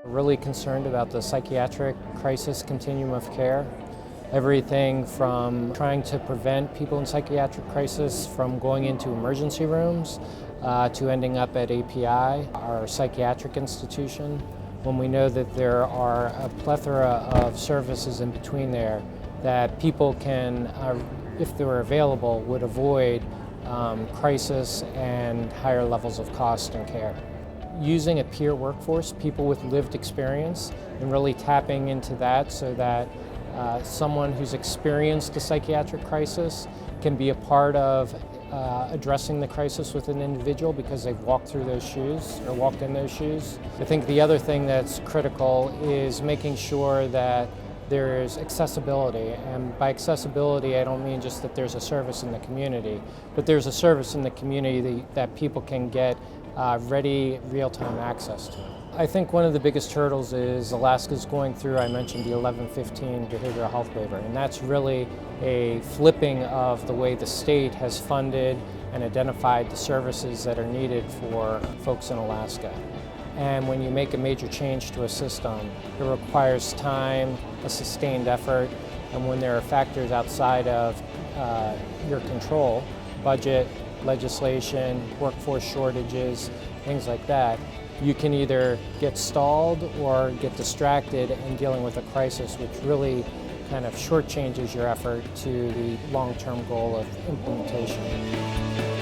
Really concerned about the psychiatric crisis continuum of care. Everything from trying to prevent people in psychiatric crisis from going into emergency rooms to ending up at API, our psychiatric institution, when we know that there are a plethora of services in between there that people can, if they were available, would avoid crisis and higher levels of cost and care. Using a peer workforce, people with lived experience, and really tapping into that so that someone who's experienced a psychiatric crisis can be a part of addressing the crisis with an individual because they've walked through those shoes or walked in those shoes. I think the other thing that's critical is making sure that there is accessibility, and by accessibility I don't mean just that there's a service in the community, but there's a service in the community that people can get ready, real-time access to. I think one of the biggest hurdles is Alaska's going through, I mentioned the 1115 behavioral health waiver, and that's really a flipping of the way the state has funded and identified the services that are needed for folks in Alaska. And when you make a major change to a system, it requires time, a sustained effort, and when there are factors outside of your control, budget, legislation, workforce shortages, things like that, you can either get stalled or get distracted in dealing with a crisis, which really kind of shortchanges your effort to the long-term goal of implementation.